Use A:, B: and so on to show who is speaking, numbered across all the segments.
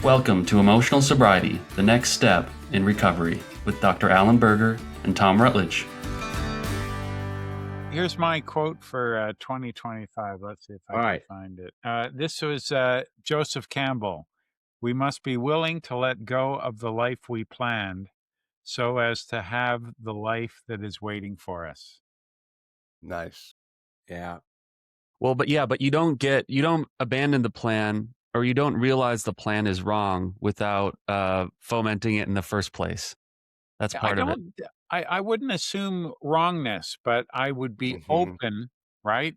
A: Welcome to Emotional Sobriety, the next step in recovery, with Dr. Alan Berger and Tom Rutledge.
B: Here's my quote for 2025. Let's see if I can find it. This was Joseph Campbell. We must be willing to let go of the life we planned so as to have the life that is waiting for us.
C: Nice. Yeah.
A: Well, but you don't abandon the plan, or you don't realize the plan is wrong without fomenting it in the first place. That's part of it.
B: I wouldn't assume wrongness, but I would be open, right?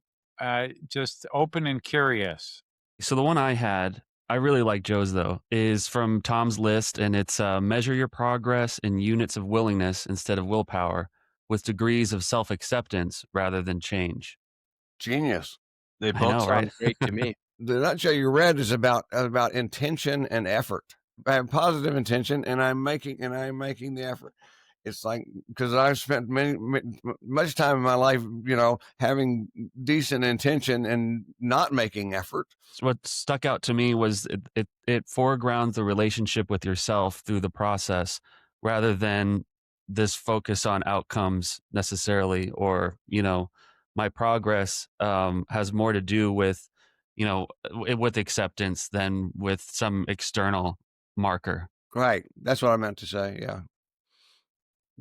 B: Just open and curious.
A: So the one I had, I really like Joe's though, is from Tom's list, and it's measure your progress in units of willingness instead of willpower, with degrees of self-acceptance rather than change.
C: Genius.
D: They both sound great to me.
C: The nutshell you read is about intention and effort. I have positive intention, and I'm making the effort. It's like, because I've spent much time in my life, having decent intention and not making effort.
A: So what stuck out to me was it foregrounds the relationship with yourself through the process, rather than this focus on outcomes necessarily, or my progress has more to do with with acceptance than with some external marker.
C: Right. That's what I meant to say. Yeah.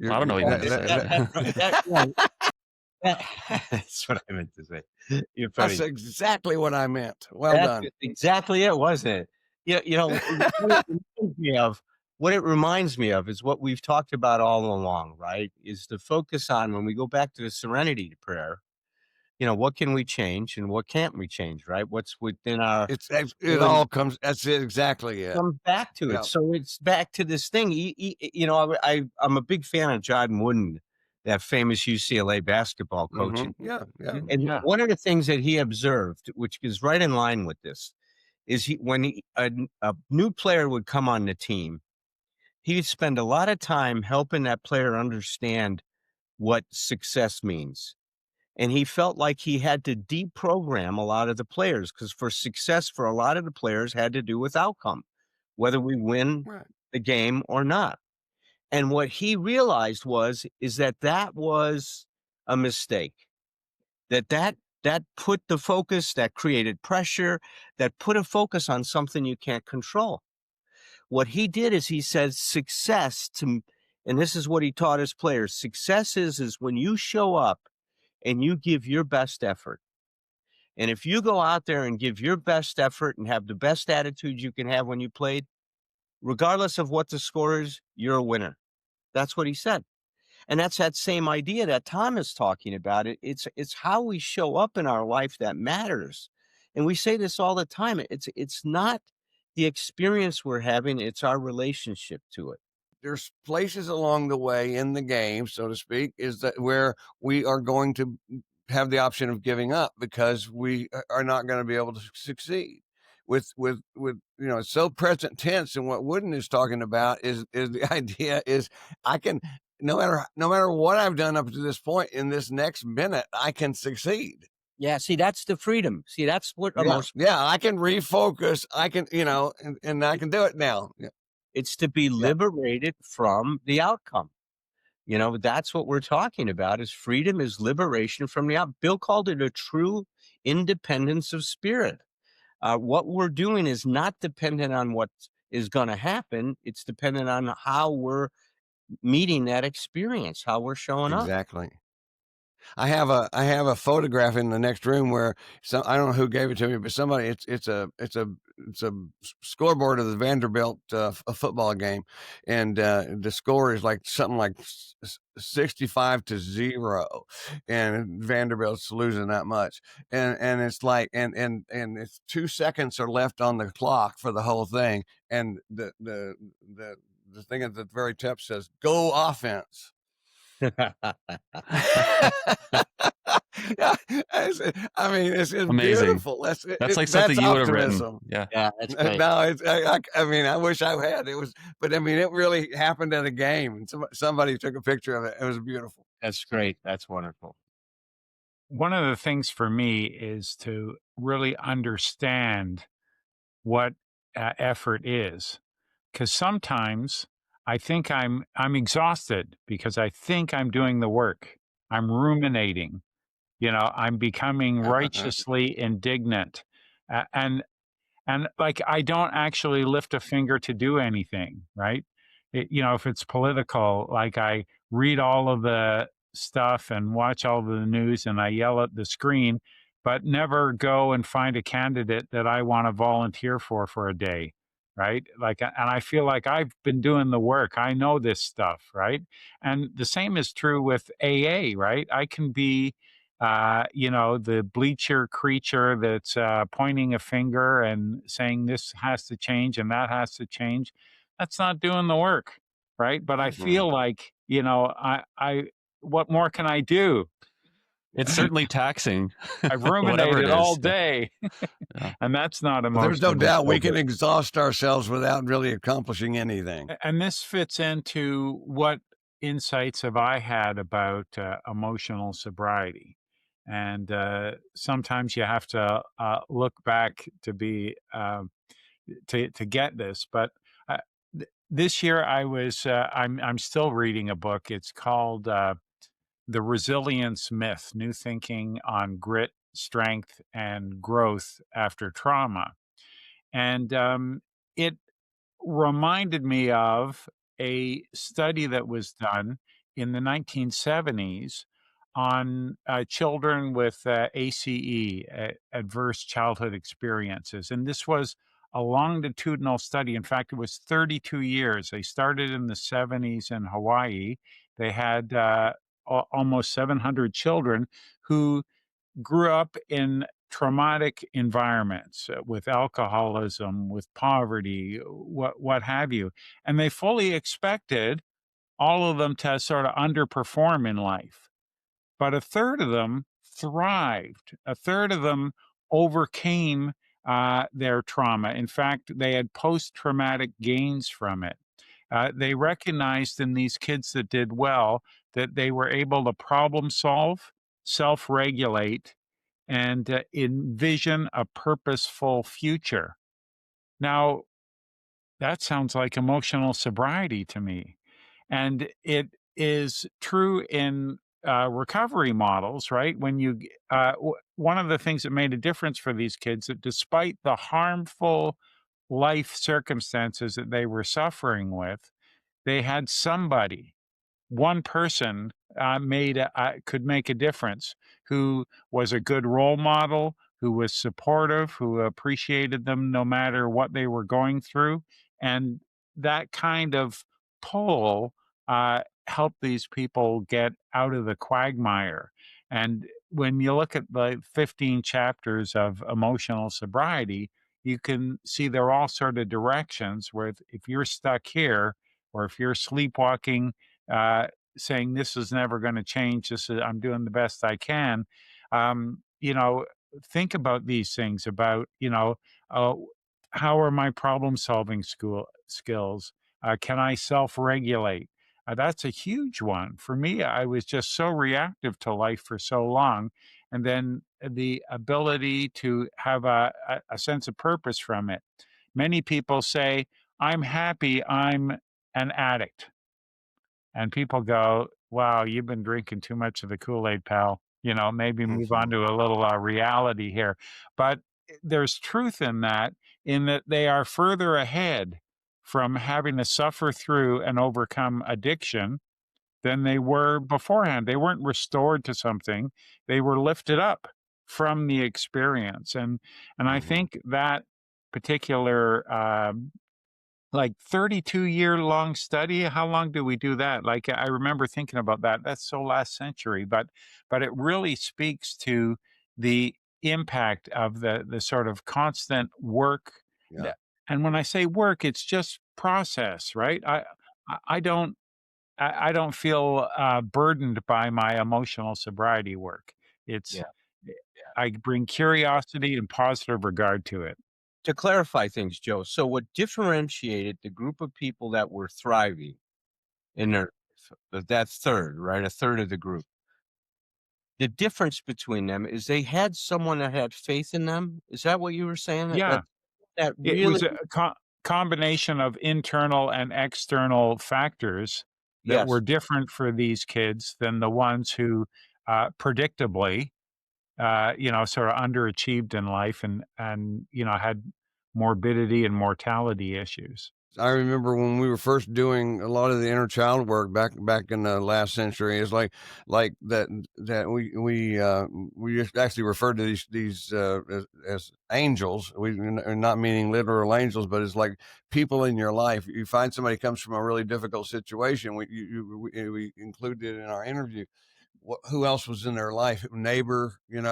A: I don't know what you meant to say.
D: That's what I meant to say. You're funny.
C: That's exactly what I meant. Well done.
D: Exactly it, wasn't it? What it reminds me of is what we've talked about all along, right? Is to focus on, when we go back to the serenity prayer, what can we change and what can't we change, right? What's within our...
C: It all comes... That's it, exactly it.
D: Comes back to it. So it's back to this thing. I'm a big fan of John Wooden, that famous UCLA basketball coach.
C: Yeah.
D: And one of the things that he observed, which is right in line with this, is when a new player would come on the team, he'd spend a lot of time helping that player understand what success means. And he felt like he had to deprogram a lot of the players, because for success for a lot of the players had to do with outcome, whether we win the game or not. And what he realized is that was a mistake, that put the focus, that created pressure, that put a focus on something you can't control. What he did is he said success and this is what he taught his players, success is when you show up and you give your best effort. And if you go out there and give your best effort and have the best attitude you can have when you played, regardless of what the score is, you're a winner. That's what he said. And that's that same idea that Tom is talking about. It's how we show up in our life that matters. And we say this all the time. It's not the experience we're having, it's our relationship to it.
C: There's places along the way in the game, so to speak, is that where we are going to have the option of giving up because we are not going to be able to succeed. With it's so present tense, and what Wooden is talking about is the idea is I can, no matter what I've done up to this point, in this next minute I can succeed.
D: Yeah, see, that's the freedom. See, that's what
C: I can refocus. I can, and I can do it now. Yeah.
D: It's to be liberated from the outcome. That's what we're talking about, is freedom is liberation from the outcome. Bill called it a true independence of spirit. What we're doing is not dependent on what is going to happen. It's dependent on how we're meeting that experience, how we're showing up.
C: Exactly. I have a photograph in the next room where I don't know who gave it to me, but somebody, it's a scoreboard of the Vanderbilt a football game, and the score is like something like 65-0, and Vanderbilt's losing that much, and it's like and it's 2 seconds are left on the clock for the whole thing, and the thing at the very top says "Go offense." I mean, it's
A: amazing.
C: Beautiful.
A: That's like something you would have written.
D: Yeah, that's great.
C: No, I mean, I wish I had. It was, but I mean, it really happened at a game, and somebody took a picture of it. It was beautiful.
D: That's great. That's wonderful.
B: One of the things for me is to really understand what effort is, because sometimes I think I'm exhausted because I think I'm doing the work. I'm ruminating. I'm becoming righteously indignant, and like I don't actually lift a finger to do anything, right? If it's political, like I read all of the stuff and watch all of the news and I yell at the screen, but never go and find a candidate that I want to volunteer for a day, right? Like, and I feel like I've been doing the work. I know this stuff, right? And the same is true with AA, right? I can be the bleacher creature that's pointing a finger and saying this has to change and that has to change. That's not doing the work, right? But I feel like, what more can I do?
A: It's certainly taxing,
B: I've
A: whatever it
B: ruminated all
A: is.
B: day,
A: Yeah.
B: and that's not
C: But there's no
B: emotionally
C: doubt we can
B: sober.
C: exhaust ourselves without really accomplishing anything.
B: And this fits into what insights have I had about emotional sobriety. And sometimes you have to look back to be to get this. But this year, I'm still reading a book. It's called "The Resilience Myth: New Thinking on Grit, Strength, and Growth After Trauma," and it reminded me of a study that was done in the 1970s on children with ACE, adverse childhood experiences. And this was a longitudinal study. In fact, it was 32 years. They started in the 70s in Hawaii. They had almost 700 children who grew up in traumatic environments with alcoholism, with poverty, what have you, and they fully expected all of them to sort of underperform in life. But a third of them thrived. A third of them overcame their trauma. In fact, they had post-traumatic gains from it. They recognized in these kids that did well that they were able to problem solve, self regulate, and envision a purposeful future. Now, that sounds like emotional sobriety to me. And it is true in recovery models, right? One of the things that made a difference for these kids that despite the harmful life circumstances that they were suffering with, they had somebody, one person could make a difference, who was a good role model, who was supportive, who appreciated them no matter what they were going through, and that kind of pull helped these people get out of the quagmire. And when you look at the 15 chapters of emotional sobriety, you can see there are all sort of directions where if you're stuck here, or if you're sleepwalking, uh, saying this is never going to change. I'm doing the best I can. Um, you know, think about these things about uh, how are my problem solving school skills? Can I self regulate? That's a huge one for me. I was just so reactive to life for so long, and then the ability to have a sense of purpose from it. Many people say, "I'm happy. I'm an addict." And people go, "Wow, you've been drinking too much of the Kool-Aid, pal. Maybe move on to a little reality here." But there's truth in that they are further ahead from having to suffer through and overcome addiction than they were beforehand. They weren't restored to something; they were lifted up from the experience. And I think that particular like 32-year long study, how long do we do that? Like, I remember thinking about that. That's so last century, but it really speaks to the impact of the sort of constant work.
C: Yeah.
B: And when I say work, it's just process, right? I don't I don't feel burdened by my emotional sobriety work. It's
D: Yeah.
B: I bring curiosity and positive regard to it.
D: To clarify things, Joe, so what differentiated the group of people that were thriving in that third, right? A third of the group. The difference between them is they had someone that had faith in them. Is that what you were saying?
B: Yeah.
D: that
B: It
D: really,
B: was a combination of internal and external factors that were
D: yes.
B: different for these kids than the ones who, predictably, sort of underachieved in life and had morbidity and mortality issues.
C: I remember when we were first doing a lot of the inner child work back in the last century. It's like that we just actually referred to these as angels. We are not meaning literal angels, but it's like people in your life. You find somebody comes from a really difficult situation. We included it in our interview. Who else was in their life? A neighbor, an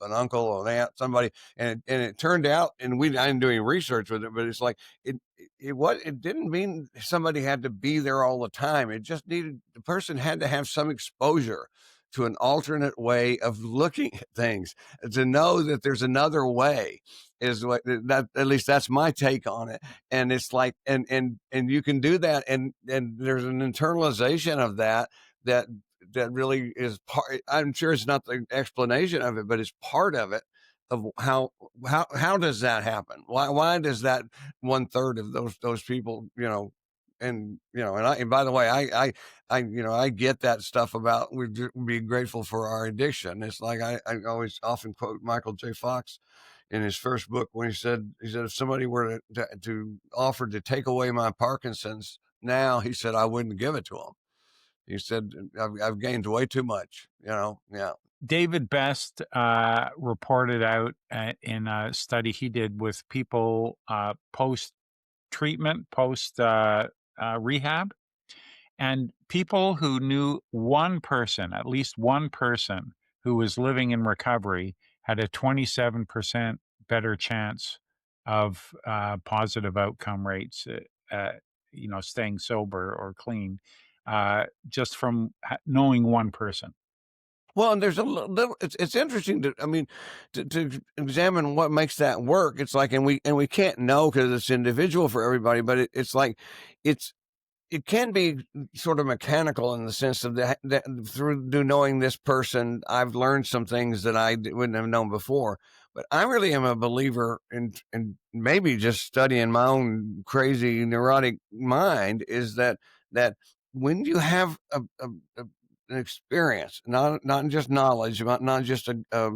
C: uncle, an aunt, somebody, and it turned out, and I didn't do any research with it, but it's like it didn't mean somebody had to be there all the time. It just needed the person had to have some exposure to an alternate way of looking at things, to know that there's another way is what that, at least that's my take on it. And it's like, and you can do that. And there's an internalization of that that really is part. I'm sure it's not the explanation of it, but it's part of it, of how does that happen? Why does that 1/3 of those people, and by the way, I get that stuff about we be grateful for our addiction. It's like I always often quote Michael J. Fox in his first book when he said if somebody were to offer to take away my Parkinson's now, he said I wouldn't give it to him. He said I've gained way too much, yeah.
B: David Best reported out in a study he did with people post treatment, post rehab, and people who knew one person, at least one person who was living in recovery, had a 27% better chance of positive outcome rates, staying sober or clean, just from knowing one person.
C: Well, and there's a little. It's interesting to examine what makes that work. It's like, and we can't know because it's individual for everybody. But it's like, it can be sort of mechanical in the sense of that through knowing this person, I've learned some things that I wouldn't have known before. But I really am a believer in maybe just studying my own crazy neurotic mind is that when you have an experience, not just knowledge, not just a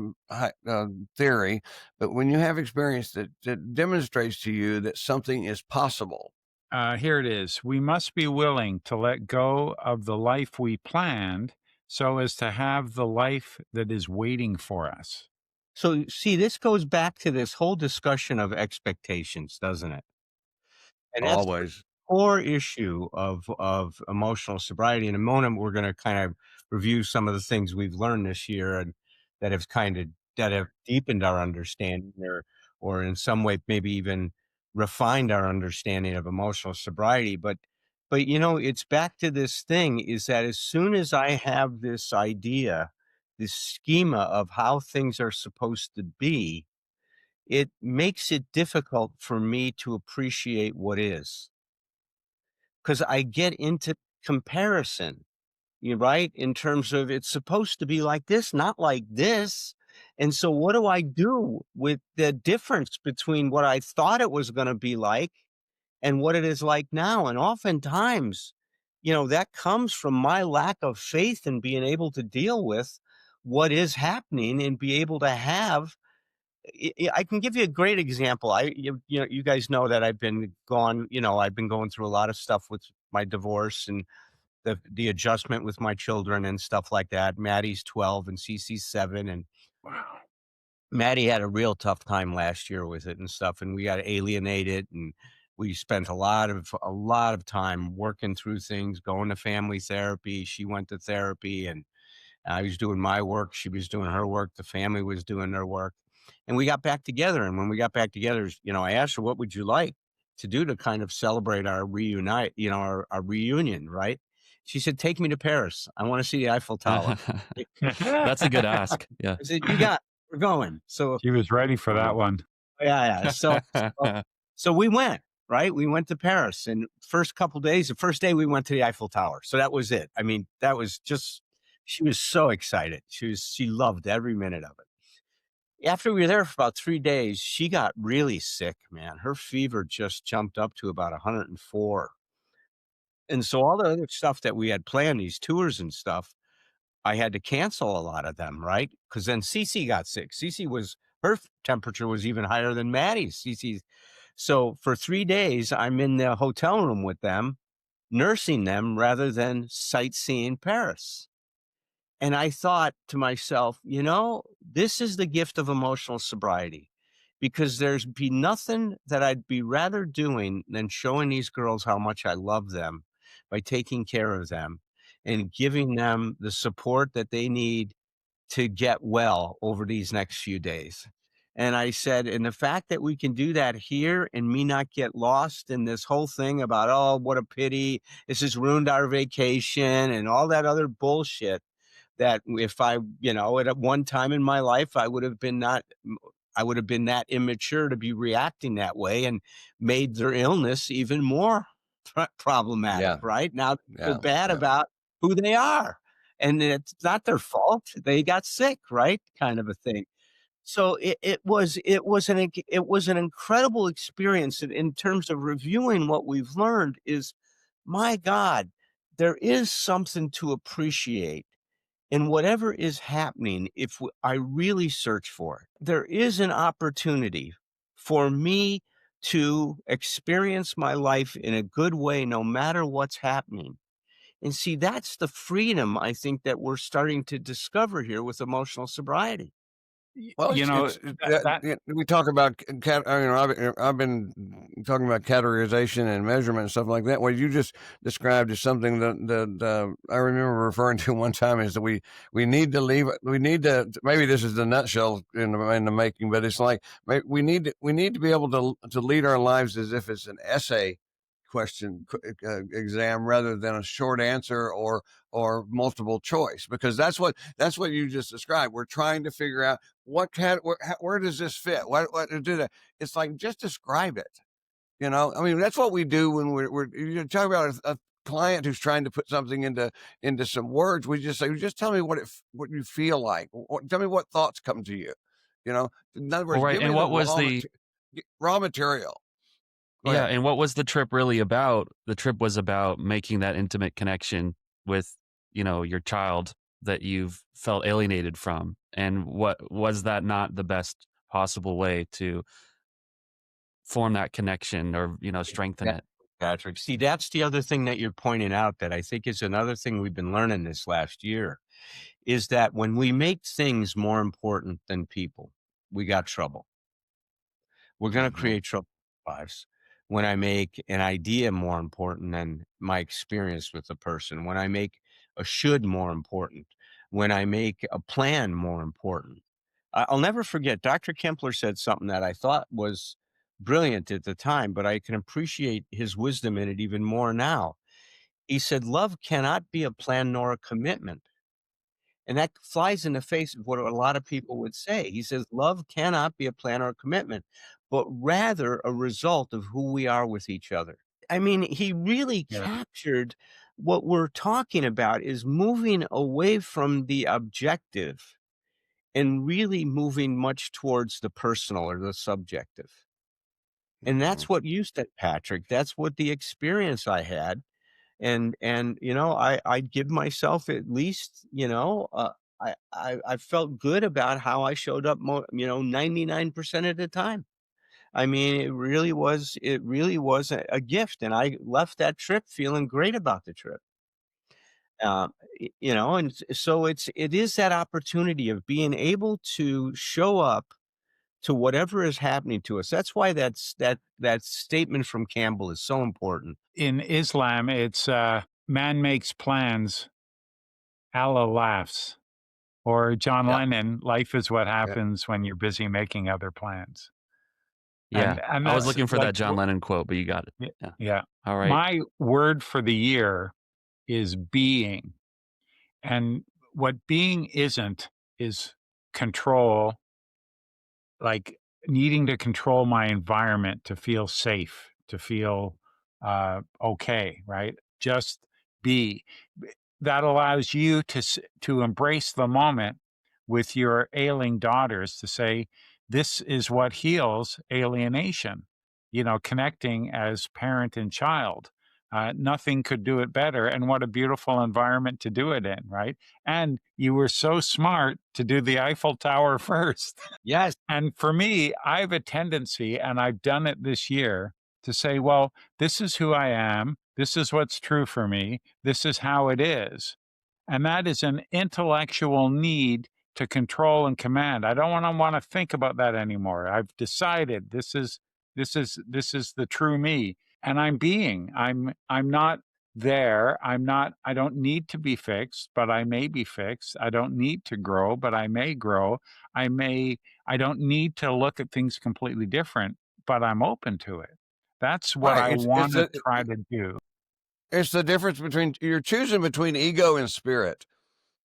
C: theory, but when you have experience that demonstrates to you that something is possible.
B: Here it is. We must be willing to let go of the life we planned so as to have the life that is waiting for us.
D: So see, this goes back to this whole discussion of expectations, doesn't it? And that's the
C: Always.
D: core issue of emotional sobriety. In a moment, we're going to kind of review some of the things we've learned this year and that have that have deepened our understanding, or in some way maybe even refined our understanding of emotional sobriety. But it's back to this thing: is that as soon as I have this idea, this schema of how things are supposed to be, it makes it difficult for me to appreciate what is. Because I get into comparison, you right? In terms of it's supposed to be like this, not like this. And so what do I do with the difference between what I thought it was going to be like and what it is like now? And oftentimes, that comes from my lack of faith in being able to deal with what is happening and be able to have I can give you a great example. You guys know that I've been going through a lot of stuff with my divorce and the adjustment with my children and stuff like that. Maddie's 12 and Cece's 7, and
B: Wow.
D: Maddie had a real tough time last year with it and stuff, and we got alienated, and we spent a lot of time working through things, going to family therapy. She went to therapy, and I was doing my work. She was doing her work. The family was doing their work. And we got back together. And when we got back together, I asked her, what would you like to do to kind of celebrate our reunite, our reunion, right? She said, take me to Paris. I want to see the Eiffel Tower.
A: That's a good ask. Yeah.
D: I said, we're going. So
B: She was ready for that one.
D: yeah. So we went, right? We went to Paris, and the first day we went to the Eiffel Tower. So that was it. I mean, that was just, she was so excited. She loved every minute of it. After we were there for about 3 days, she got really sick, man. Her fever just jumped up to about 104. And so all the other stuff that we had planned, these tours and stuff, I had to cancel a lot of them, right? Because then Cece got sick. Cece was her temperature was even higher than Maddie's. Cece's. So for 3 days, I'm in the hotel room with them, nursing them rather than sightseeing Paris. And I thought to myself, this is the gift of emotional sobriety, because there's be nothing that I'd be rather doing than showing these girls how much I love them by taking care of them and giving them the support that they need to get well over these next few days. And I said, and the fact that we can do that here and me not get lost in this whole thing about, oh, what a pity, this has ruined our vacation and all that other bullshit, that if I, at one time in my life, I would have been that immature to be reacting that way and made their illness even more problematic,
C: Yeah.
D: right? Now they feel
C: Yeah.
D: bad
C: Yeah.
D: about who they are. And it's not their fault. They got sick, right? Kind of a thing. So it was an incredible experience in terms of reviewing what we've learned. Is, my God, there is something to appreciate in whatever is happening. If I really search for it, there is an opportunity for me to experience my life in a good way, no matter what's happening. And see, that's the freedom I think that we're starting to discover here with emotional sobriety.
C: Well, we talk about I've been talking about categorization and measurement and stuff like that. What you just described is something that I remember referring to one time, is that we need to leave. We need to, maybe this is the nutshell in the making, but it's like we need to be able to lead our lives as if it's an essay question exam rather than a short answer or multiple choice, because that's what you just described. We're trying to figure out where does this fit? What do that? It's like, just describe it. I mean, that's what we do when we're talking about a client who's trying to put something into some words. We just say, just tell me what you feel like. Tell me what thoughts come to you. In other
A: Well,
C: words,
A: right.
C: give me
A: And
C: the
A: what was the
C: raw material. Go
A: Yeah,
C: ahead.
A: and what was the trip really about? The trip was about making that intimate connection with, your child that you've felt alienated from. And what was that not the best possible way to form that connection or, strengthen
D: That
A: it?
D: Patrick. See, that's the other thing that you're pointing out that I think is another thing we've been learning this last year, is that when we make things more important than people, we got trouble. We're going to
C: Mhm.
D: create trouble in our lives. When I make an idea more important than my experience with the person, when I make a should more important, when I make a plan more important. I'll never forget, Dr. Kempler said something that I thought was brilliant at the time, but I can appreciate his wisdom in it even more now. He said, love cannot be a plan nor a commitment. And that flies in the face of what a lot of people would say. He says, love cannot be a plan or a commitment, but rather a result of who we are with each other. I mean, he really
B: Yeah.
D: captured what we're talking about, is moving away from the objective and really moving much towards the personal or the subjective. And
C: Mhm.
D: that's what you said, Patrick. That's what the experience I had. And I'd give myself at least, I felt good about how I showed up 99% of the time. I mean, it really was a gift, and I left that trip feeling great about the trip. And so it is that opportunity of being able to show up to whatever is happening to us. That's why that statement from Campbell is so important.
B: In Islam, it's man makes plans, Allah laughs. Or John
C: Yeah.
B: Lennon, life is what
C: Yeah.
B: happens when you're busy making other plans.
A: Yeah.
B: And
A: I was
B: that's
A: looking for
B: like,
A: that John Lennon quote, but you got it. Yeah.
B: yeah.
A: All right.
B: My word for the year is being. And what being isn't is control, like needing to control my environment to feel safe, to feel okay, right? Just be. That allows you to embrace the moment with your ailing daughters to say, this is what heals alienation, connecting as parent and child. Nothing could do it better. And what a beautiful environment to do it in, right? And you were so smart to do the Eiffel Tower first.
D: Yes.
B: And for me, I have a tendency, and I've done it this year, to say, well, this is who I am. This is what's true for me. This is how it is. And that is an intellectual need to control and command. I don't want to think about that anymore. I've decided this is the true me. And I'm not there. I don't need to be fixed, but I may be fixed. I don't need to grow, but I may grow. I don't need to look at things completely different, but I'm open to it. That's what
C: Right.
B: I want to try to do.
C: It's the difference between, you're choosing between ego and spirit.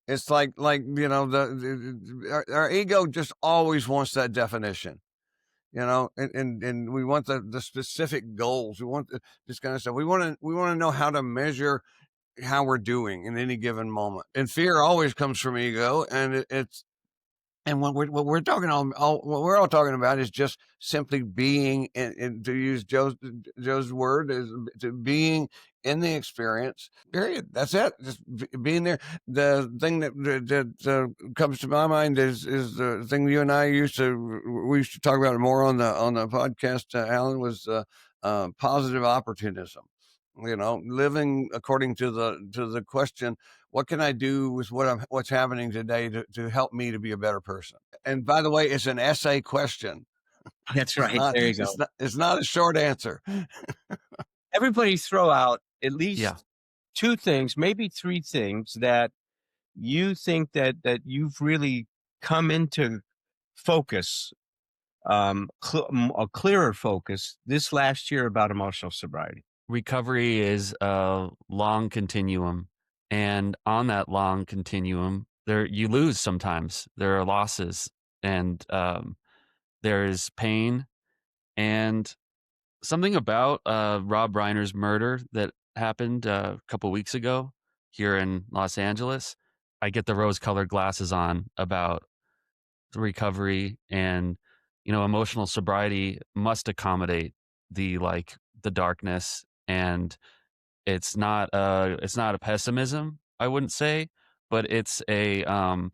C: It's like our ego just always wants that definition, and we want the specific goals. We want this kind of stuff. We want to know how to measure how we're doing in any given moment. And fear always comes from ego, and it's and what we're talking what we're all talking about is just simply being, and to use Joe's word, is to being in the experience. Period. That's it. Just being there. The thing that comes to my mind is the thing you and I used to talk about it more on the podcast. Alan, was positive opportunism. Living according to the question, what can I do with what's happening today to help me to be a better person? And by the way, it's an essay question.
D: That's right. There you go.
C: It's not a short answer.
D: Everybody throw out at least
A: Yeah.
D: 2 things, maybe 3 things that you think that you've really come into focus, a clearer focus this last year about emotional sobriety.
A: Recovery is a long continuum, and on that long continuum, there you lose sometimes. There are losses, and there is pain, and something about Rob Reiner's murder that happened a couple weeks ago here in Los Angeles. I get the rose-colored glasses on about the recovery, and emotional sobriety must accommodate the darkness, and it's not a pessimism, I wouldn't say, but it's an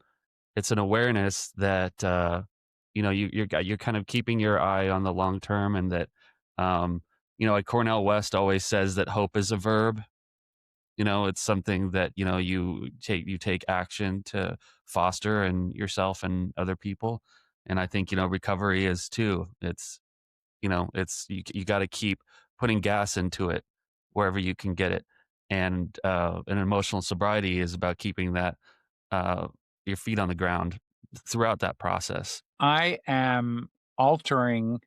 A: awareness that you're kind of keeping your eye on the long term, and that like Cornell West always says that hope is a verb. It's something that you take action to foster in yourself and other people. And I think recovery is too. It's you got to keep putting gas into it wherever you can get it. And an emotional sobriety is about keeping that your feet on the ground throughout that process.
B: I am altering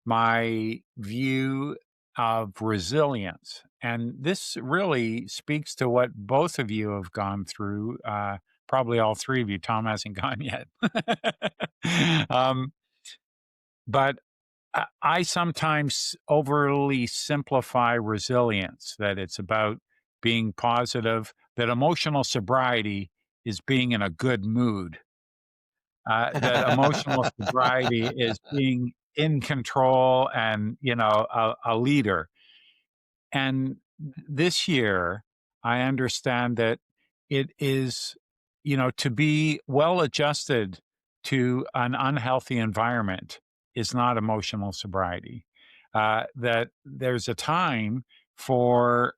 B: my view of resilience. And this really speaks to what both of you have gone through. Probably all 3 of you. Tom hasn't gone yet. But I sometimes overly simplify resilience, that it's about being positive, that emotional sobriety is being in a good mood, that emotional sobriety is being in control and, a leader. And this year, I understand that it is, to be well adjusted to an unhealthy environment is not emotional sobriety. That there's a time for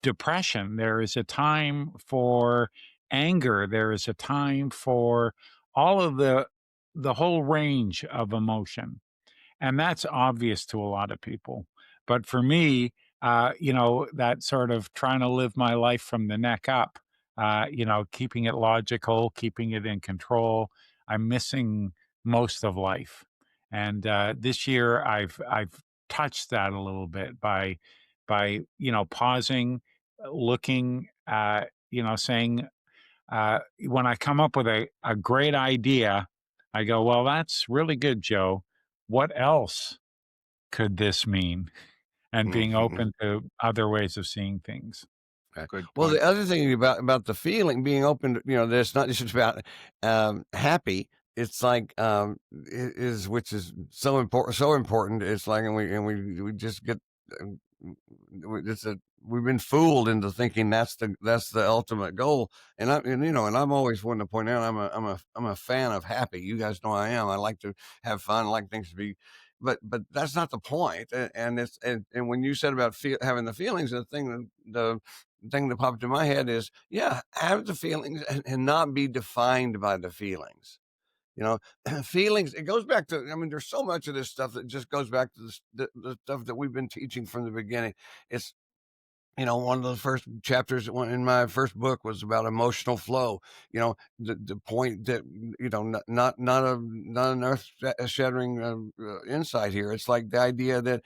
B: depression, there is a time for anger, there is a time for all of the whole range of emotion. And that's obvious to a lot of people. But for me, that sort of trying to live my life from the neck up, keeping it logical, keeping it in control, I'm missing most of life. And this year, I've touched that a little bit by pausing, looking, saying, when I come up with a great idea, I go, well, that's really good, Joe. What else could this mean? And being open to other ways of seeing things.
C: Okay.
D: Good
C: Well,
D: point.
C: the other thing about the feeling, being open to, that it's not just about happy. It's like is which is so important, so important. It's like, and we just get it's a we've been fooled into thinking that's the ultimate goal. And I'm always wanting to point out I'm a fan of happy. You guys know I am. I like to have fun. I like things to be, but that's not the point. And when you said about having the feelings, the thing that popped in my head is, yeah, have the feelings and not be defined by the feelings. Feelings, it goes back to, there's so much of this stuff that just goes back to the stuff that we've been teaching from the beginning. It's, one of the first chapters in my first book was about emotional flow. The point that, not an earth shattering insight here. It's like the idea that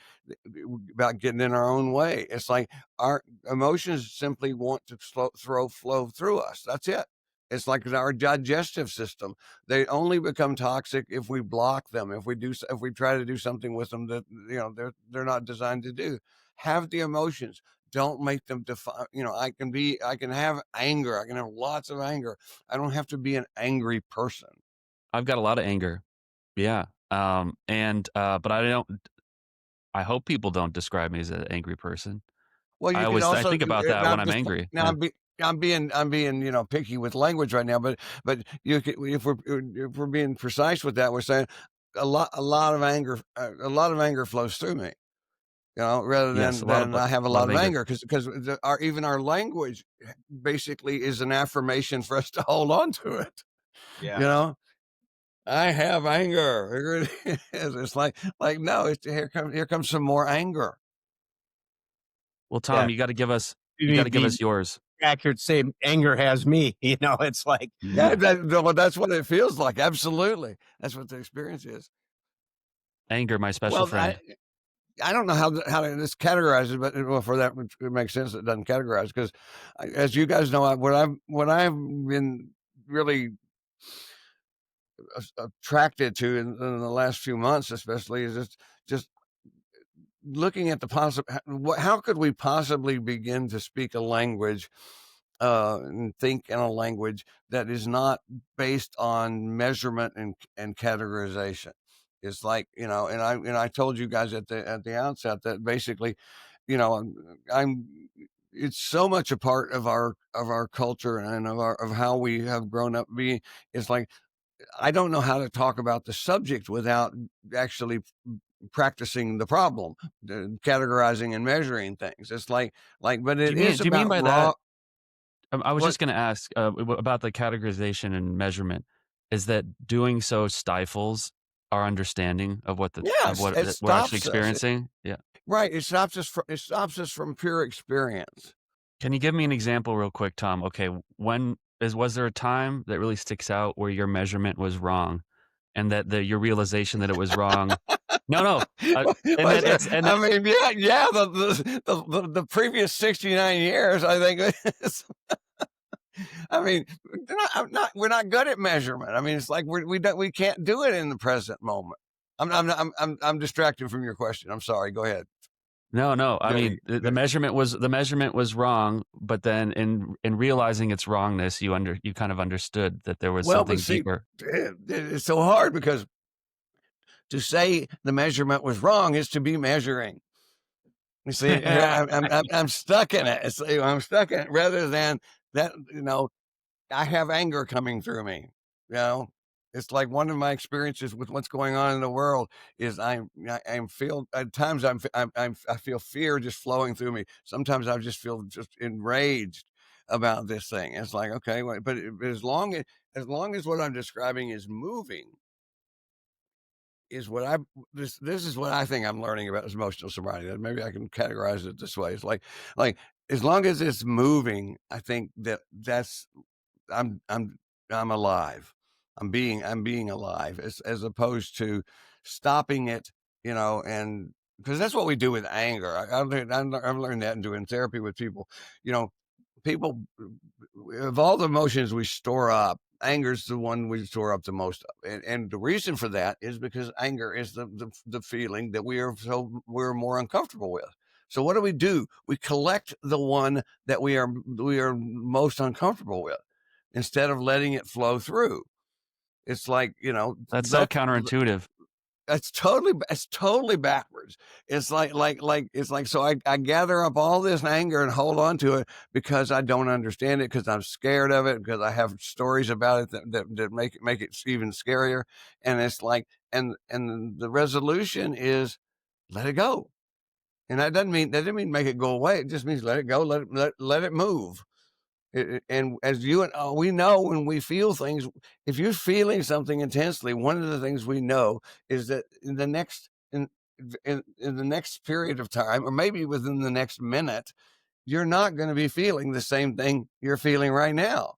C: about getting in our own way. It's like our emotions simply want to flow through us. That's it. It's like our digestive system. They only become toxic if we block them. If we try to do something with them that, they're not designed to do. Have the emotions. Don't make them define. I can have anger. I can have lots of anger. I don't have to be an angry person.
A: I've got a lot of anger. Yeah. But I hope people don't describe me as an angry person.
C: Well, you could
A: I
C: also
A: think
C: do
A: about
C: it.
A: that
C: Now,
A: when I'm angry.
C: now
A: Yeah.
C: I'm being picky with language right now, but you could, if we're being precise with that, we're saying a lot of anger flows through me. Rather
A: Yes,
C: than I have a
A: a lot
C: lot
A: of
C: of
A: anger.
C: anger, because even our language basically is an affirmation for us to hold on to it.
D: Yeah.
C: You know, I have anger. It is. It's like no, here comes some more anger.
A: Well,
D: Yeah.
A: Tom, you got to give us
D: Be
A: yours.
D: accurate. Say anger has me. It's like,
C: Yeah, that's what it feels like. Absolutely, that's what the experience is.
A: Anger, my special
C: Well,
A: friend.
C: I don't know how to just categorize it, but for that it makes sense. It doesn't categorize because, as you guys know, what I've been really attracted to in the last few months, especially, is just looking at the possible. How could we possibly begin to speak a language and think in a language that is not based on measurement and categorization? It's like, and I told you guys at the outset that basically, I'm it's so much a part of our culture and of how we have grown up being. It's like, I don't know how to talk about the subject without actually practicing the problem, categorizing and measuring things. It's but
A: Do
C: it
A: you mean
C: is
A: do you mean
C: about
A: by
C: raw.
A: that? I was
C: What?
A: just going to ask about the categorization and measurement. Is that doing so stifles our understanding of
C: Yes, it
A: we're actually
C: stops us.
A: experiencing? Yeah.
C: Right. It stops us from pure experience.
A: Can you give me an example real quick, Tom? Okay, was there a time that really sticks out where your measurement was wrong, and that your realization that it was wrong? No, no, and that it's and that,
C: Yeah. The previous 69 years, I think. I mean, we're not good at measurement. It's like we can't do it in the present moment. I'm distracted from your question. I'm sorry. Go ahead.
A: no, no. I
C: Go-
A: mean, the measurement was wrong, but then in realizing its wrongness, you kind of understood that there was
C: Well, but
A: something
C: see,
A: deeper.
C: it's so hard because to say the measurement was wrong is to be measuring. You see, I'm stuck in it. I'm stuck in it rather than that. I have anger coming through me. You know, it's like one of my experiences with what's going on in the world is I'm feel at times I feel fear just flowing through me. Sometimes I just feel just enraged about this thing. It's like, okay, but as long as what I'm describing is moving, is what I this is what I think I'm learning about emotional sobriety. That maybe I can categorize it this way. It's like as long as it's moving, I think that's I'm I'm I'm alive. I'm being alive as opposed to stopping it, and because that's what we do with anger. I've learned that in doing therapy with people. People, of all the emotions we store up, anger is the one we store up the most of, and the reason for that is because anger is the feeling that we're more uncomfortable with. So what do? We collect the one that we are most uncomfortable with instead of letting it flow through. It's like,
A: That's so counterintuitive.
C: it's totally backwards. It's like so I gather up all this anger and hold on to it because I don't understand it, because I'm scared of it, because I have stories about it that make it even scarier. And it's like, and the resolution is let it go. And that doesn't mean make it go away. It just means let it go, let it move. And as you and we know, when we feel things, if you're feeling something intensely, one of the things we know is that in the next period of time, or maybe within the next minute, you're not going to be feeling the same thing you're feeling right now,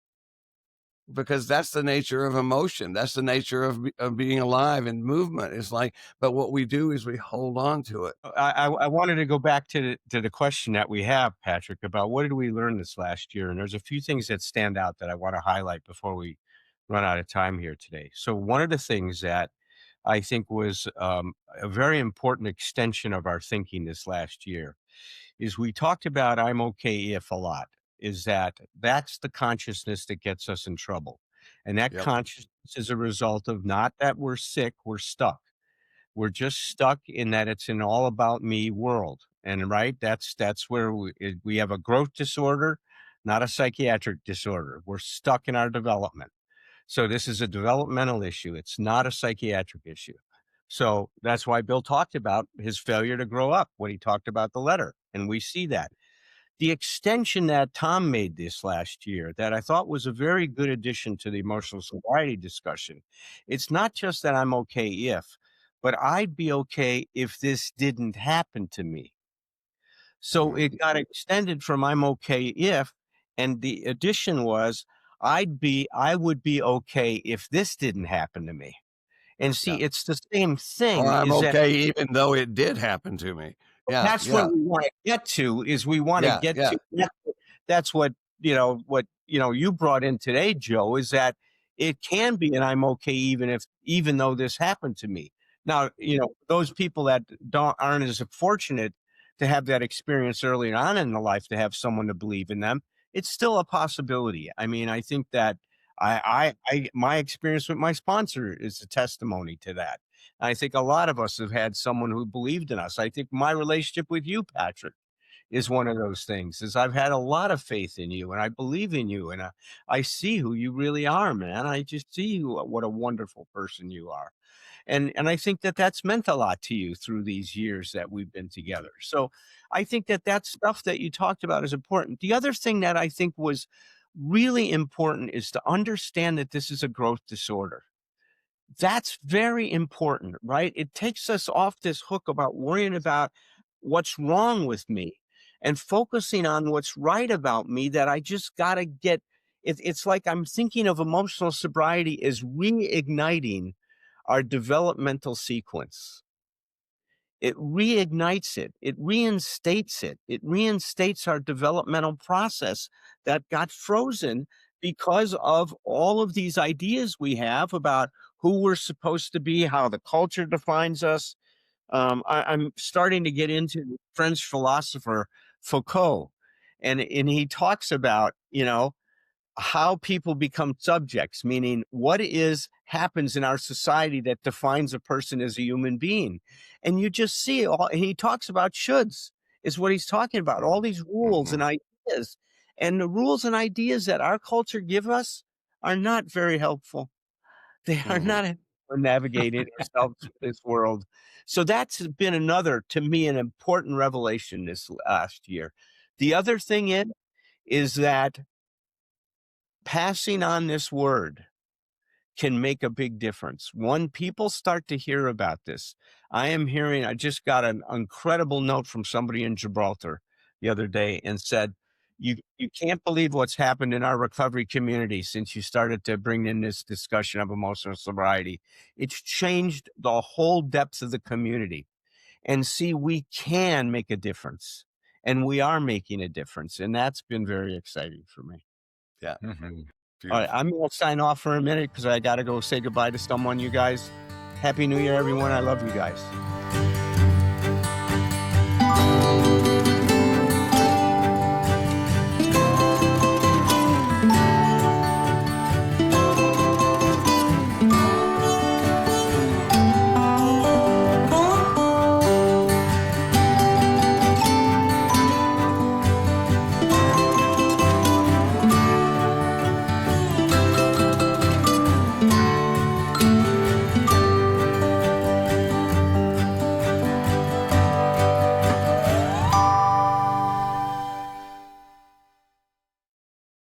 C: because that's the nature of emotion. That's the nature of being alive and movement. It's like, but what we do is we hold on to it.
D: I wanted to go back to the question that we have, Patrick, about what did we learn this last year? And there's a few things that stand out that I want to highlight before we run out of time here today. So one of the things that I think was a very important extension of our thinking this last year is we talked about I'm okay if a lot. Is that's the consciousness that gets us in trouble. And that
C: Yep.
D: consciousness is a result of not that we're sick, we're stuck. We're just stuck in that it's an all about me world. And right, that's where we have a growth disorder, not a psychiatric disorder. We're stuck in our development. So this is a developmental issue. It's not a psychiatric issue. So that's why Bill talked about his failure to grow up when he talked about the letter. And we see that. The extension that Thom made this last year that I thought was a very good addition to the emotional sobriety discussion. It's not just that I'm okay if, but I'd be okay if this didn't happen to me. So it got extended from I'm okay if, and the addition was I would be okay if this didn't happen to me. And see,
C: Yeah.
D: it's the same thing.
C: Or I'm
D: is that
C: okay even though it did happen to me. Yeah.
D: That's
C: Yeah.
D: what we want to get to, is we want to
C: Yeah.
D: get
C: Yeah.
D: to that's what you brought in today, Joe, is that it can be and I'm okay even though this happened to me. Now, those people that aren't as fortunate to have that experience early on in the life, to have someone to believe in them, it's still a possibility. I mean, I think that my experience with my sponsor is a testimony to that. I think a lot of us have had someone who believed in us. I think my relationship with you, Patrick, is one of those things. Is I've had a lot of faith in you, and I believe in you, and I see who you really are, man. I just see what a wonderful person you are, and I think that that's meant a lot to you through these years that we've been together. So I think that stuff that you talked about is important. The other thing that I think was really important is to understand that this is a growth disorder. That's very important, right? It takes us off this hook about worrying about what's wrong with me and focusing on what's right about me, that I just got to get. It's like I'm thinking of emotional sobriety as reigniting our developmental sequence. It reignites it. It reinstates it. It reinstates our developmental process that got frozen because of all of these ideas we have about who we're supposed to be, how the culture defines us. I'm starting to get into the French philosopher Foucault, and he talks about, how people become subjects, meaning what happens in our society that defines a person as a human being. And you just see and he talks about shoulds, is what he's talking about, all these rules and ideas. And the rules and ideas that our culture give us are not very helpful. They are not helpful for navigating ourselves through this world. So that's been another, to me, an important revelation this last year. The other thing is that passing on this word can make a big difference. When people start to hear about this, I just got an incredible note from somebody in Gibraltar the other day and said, you can't believe what's happened in our recovery community since you started to bring in this discussion of emotional sobriety. It's changed the whole depth of the community. And see, we can make a difference, and we are making a difference. And that's been very exciting for me.
C: Yeah.
D: All right, I'm going to sign off for a minute because I got to go say goodbye to someone, you guys. Happy New Year, everyone. I love you guys.